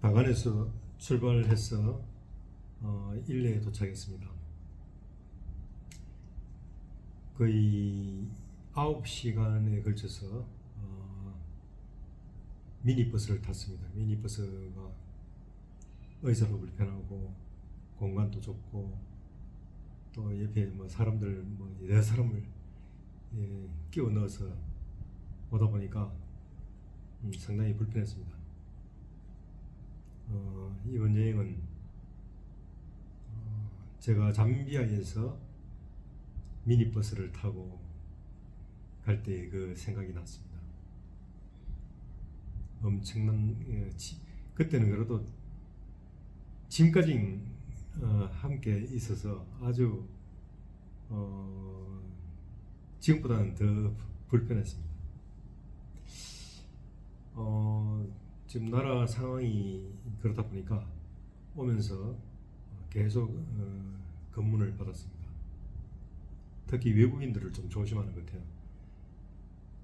바간에서 출발해서 일레에 도착했습니다. 거의 9시간에 걸쳐서 미니버스를 탔습니다. 미니버스가 의자도 불편하고 공간도 좁고 또 옆에 사람들 여러 사람을 끼워 넣어서 오다 보니까 상당히 불편했습니다. 이번 여행은 제가 잠비아에서 미니버스를 타고 갈 때 그 생각이 났습니다. 엄청난 그때는 그래도 짐까지 함께 있어서 아주 지금보다는 더 불편했습니다. 지금 나라 상황이 그렇다 보니까 오면서 계속 검문을 받았습니다. 특히 외국인들을 좀 조심하는 것 같아요.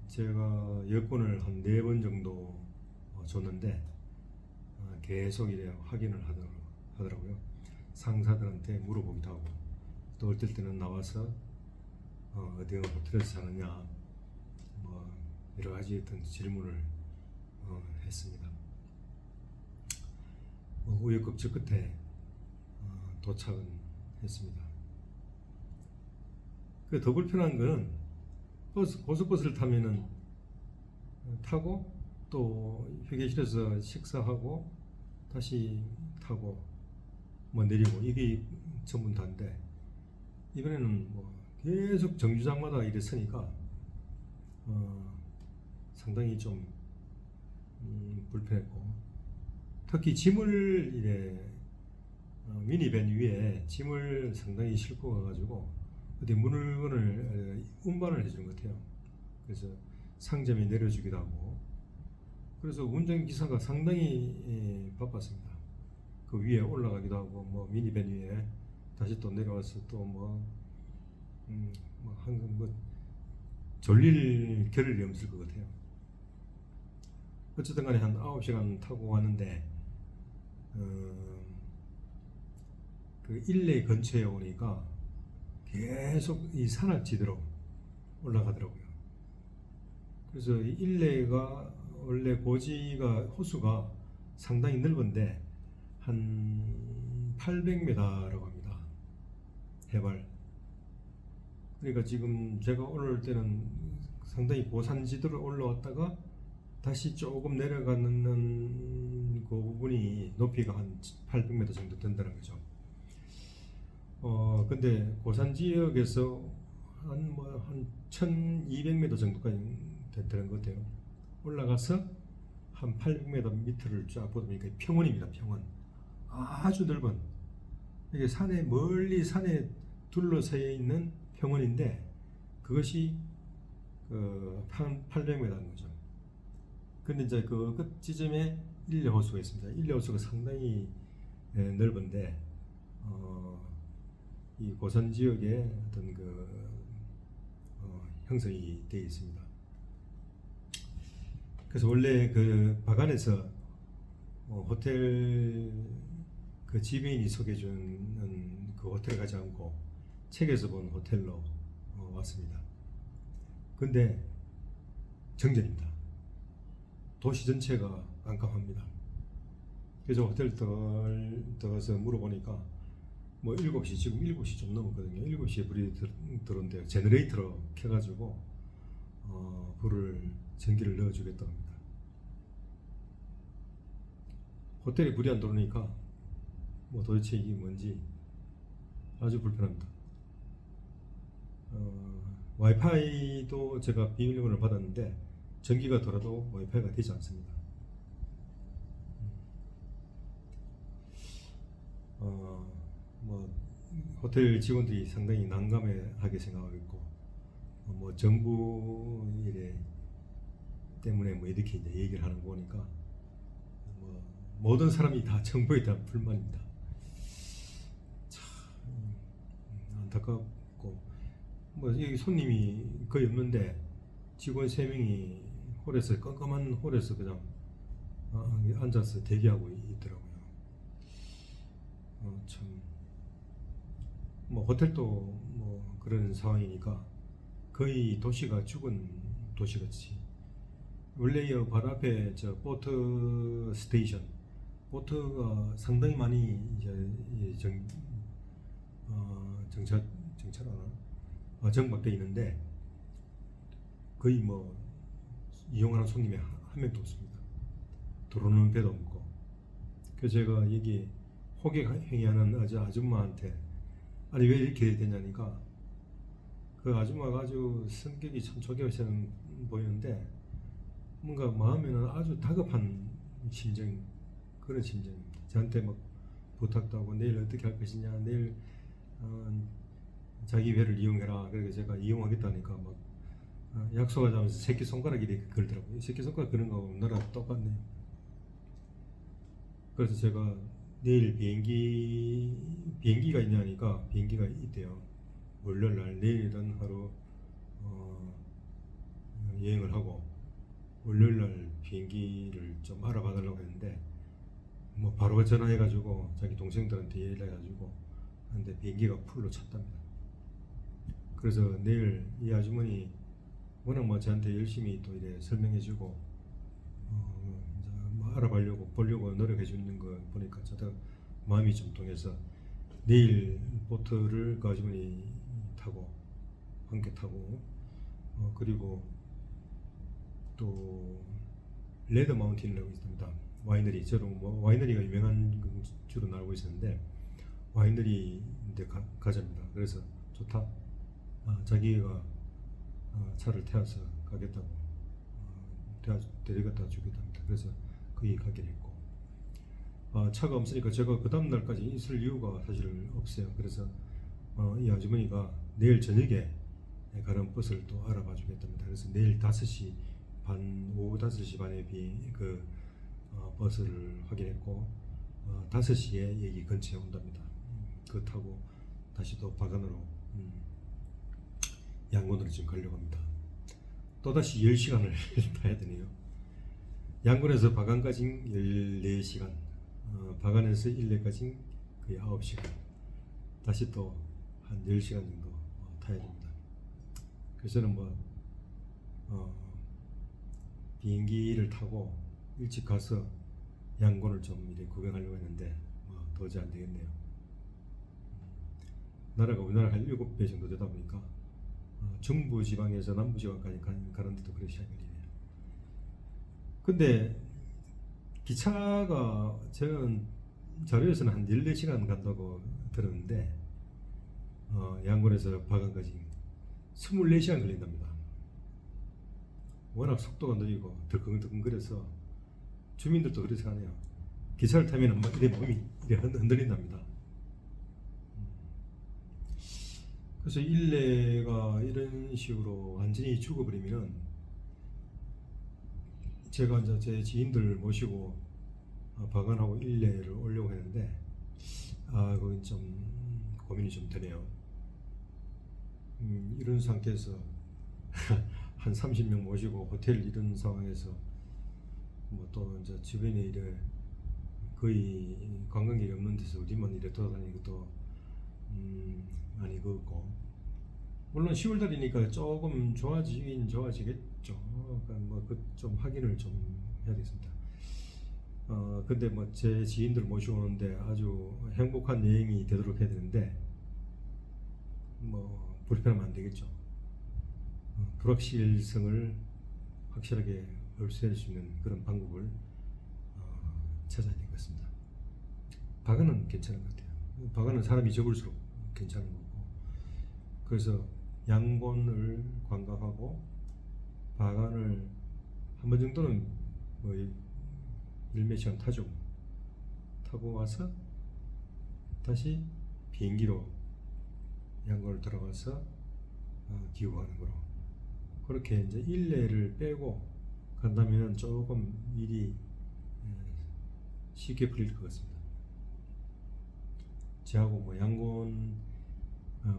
제가 여권을 한 4번 정도 줬는데 계속 이래 확인을 하더라고요. 상사들한테 물어보기도 하고 또 어떨 때는 나와서 어디 호텔에서 사느냐 여러 가지 어떤 질문을 했습니다. 우여곡절 끝에 도착은 했습니다. 더 불편한 거는 고속버스를 타고 또 휴게실에서 식사하고 다시 타고 내리고 이게 전부 다인데 이번에는 계속 정류장마다 이래 서니까 상당히 좀 불편했고 특히 짐을 이래 미니밴 위에 짐을 상당히 싣고 가가지고 어디 물건을 운반을 해주는 것 같아요. 그래서 상점에 내려주기도 하고 그래서 운전기사가 상당히 바빴습니다. 그 위에 올라가기도 하고 미니밴 위에 다시 또 내려와서 또 졸릴 겨를이 없을 것 같아요. 어쨌든 간에 한 9시간 타고 왔는데 그 일레 근처에 오니까 계속 이 산악지대로 올라가더라고요. 그래서 이 일레가 원래 고지가 호수가 상당히 넓은데 한 800m라고 합니다. 해발. 그러니까 지금 제가 올라올 때는 상당히 고산지대로 올라왔다가 다시 조금 내려가는 그 부분이 높이가 한 800m 정도 된다는 거죠. 근데 고산 지역에서 한 1200m 정도까지 된다는 것 같아요. 올라가서 한 800m 밑을 쫙 보니까 평원입니다. 평원. 아주 넓은 이게 멀리 산에 둘러싸여 있는 평원인데 그것이 그 800m라는 거죠. 근데 이제 그 끝 지점에 일레 호수가 있습니다. 일레 호수가 상당히 넓은데 이 고산 지역에 어떤 형성이 되어 있습니다. 그래서 원래 그 바간에서 호텔 그 지배인이 소개해주는 그 호텔 가지 않고 책에서 본 호텔로 왔습니다. 근데 정전입니다. 도시 전체가 깜깜합니다. 그래서 호텔 들어가서 물어보니까 7시, 지금 7시 좀 넘었거든요. 7시에 불이 들어온대요. 제너레이터로 켜가지고 전기를 넣어주겠다고 합니다. 호텔에 불이 안 들어오니까 도대체 이게 뭔지 아주 불편합니다. 와이파이도 제가 비밀번호를 받았는데 전기가 돌아도 와이파이가 되지 않습니다. 호텔 직원들이 상당히 난감해하게 생각하고 있고 정부 일에 때문에 이렇게 이제 얘기를 하는 거 보니까 모든 사람이 다 정부에 대한 불만입니다. 참 안타깝고 여기 손님이 거의 없는데 직원 3명이 홀에서 깜깜한 홀에서 그냥 앉아서 대기하고 있더라고요. 참, 뭐 호텔도 뭐 그런 상황이니까 거의 도시가 죽은 도시같이. 원래 이 바로 앞에 저 보트 스테이션, 보트가 상당히 많이 이제 정차하나 정박돼 있는데 거의 뭐 이용하는 손님이 한 명도 없습니다. 들어오는 배도 없고. 그래서 제가 여기 호객 행위하는 아줌마한테 아니 왜 이렇게 되냐니까 그 아줌마가 아주 성격이 참 좋게는 보이는데 뭔가 마음에는 아주 다급한 심정, 그런 심정입니다. 저한테 막 부탁도 하고 내일 어떻게 할 것이냐, 내일 자기 배를 이용해라. 그래서 제가 이용하겠다니까 막 약속하자면서 새끼손가락 이렇게 걸더라고요. 새끼손가락 그런 거 우리나라 똑같네요. 그래서 제가 내일 비행기가 있냐니까 비행기가 있대요. 월요일날 내일은 하루 여행을 하고 월요일날 비행기를 좀 알아봐 달라고 했는데 뭐 바로 전화해가지고 자기 동생들한테 얘기를 해가지고 근데 비행기가 풀로 찼답니다. 그래서 내일 이 아주머니 워낙 뭐 저한테 열심히 또 이래 설명해주고 이제 뭐 보려고 노력해 주는 거 보니까 저도 마음이 좀 통해서 내일 보트를 그 아주머니 타고 함께 타고 그리고 또 레드 마운틴이라고 있습니다. 와이너리. 저는 뭐 와이너리가 유명한 줄은 알고 있었는데 와이너리인데 가자입니다. 그래서 좋다. 자기가 차를 태워서 가겠다고 데려갔다 주겠답니다. 그래서 거기 가기로 했고 차가 없으니까 제가 그 다음 날까지 있을 이유가 사실 없어요. 그래서 이 아주머니가 내일 저녁에 가는 버스를 또 알아봐 주겠답니다. 그래서 내일 5시 반, 오후 5시 반에 버스를 확인했고 5시에 여기 근처에 온답니다. 그거 타고 다시 또 바간으로 양곤으로 지금 가려고 합니다. 또다시 10시간을 타야 되네요. 양곤에서 바간까지 14시간, 바간에서 일레까지 거의 9시간, 다시 또 한 10시간 정도 타야 됩니다. 그래서 저는 비행기를 타고 일찍 가서 양곤을 좀 이렇게 구경하려고 했는데 도저히 안 되겠네요. 나라가 우리나라 한 7배 정도 되다 보니까 중부 지방에서 남부 지방까지 가는데도 그렇게 시간이 걸리네요. 근데 기차가 저는 자료에서는 한 14시간 간다고 들었는데 양곤에서 바간까지 24시간 걸린답니다. 워낙 속도가 느리고 덜컹덜컹거려서 주민들도 그래서 하네요. 기차를 타면 막 이래 몸이 이래 흔들린답니다. 그래서 일레가 이런 식으로 완전히 죽어버리면 제가 이제 제 지인들 모시고 바간하고 일레를 오려고 했는데 그건 좀 고민이 좀 되네요. 이런 상태에서 한 30명 모시고 호텔 이런 상황에서 뭐 또 이제 주변에 이래 거의 관광객이 없는 데서 우리만 이래 돌아다니는 것도 많이 그렇고 물론 10월달이니까 조금 좋아지긴 좋아지겠죠. 그러니까 뭐 그 좀 확인을 좀 해야겠습니다. 근데 뭐 제 지인들 모시고 오는데 아주 행복한 여행이 되도록 해야 되는데 뭐 불편하면 안 되겠죠. 불확실성을 확실하게 없앨 수 있는 그런 방법을 찾아야 될 것 같습니다. 바간은 괜찮은 것 같아요. 바간은 사람이 적을수록 괜찮은 거고 그래서 양곤을 관광하고 바간을 한 번 정도는 뭐 일몇 시간 타고 와서 다시 비행기로 양곤을 들어가서 기후하는 거로 그렇게 이제 일례를 빼고 간다면 조금 일이 쉽게 풀릴 것 같습니다. 저하고 뭐 양곤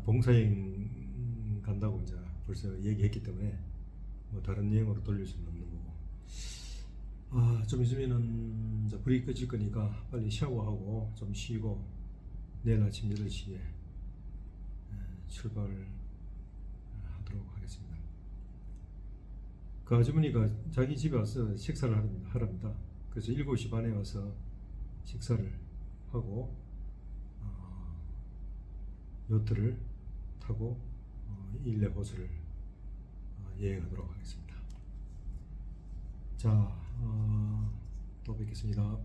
봉사여행 간다고 이제 벌써 얘기했기 때문에 뭐 다른 여행으로 돌릴 수는 없는 거고 좀 있으면은 이제 불이 꺼질 거니까 빨리 샤워하고 좀 쉬고 내일 아침 8시에 출발하도록 하겠습니다. 그 아주머니가 자기 집에 와서 식사를 하랍니다. 그래서 7시 반에 와서 식사를 하고 요트를 타고 일레 호수를 여행하도록 하겠습니다. 자, 또 뵙겠습니다.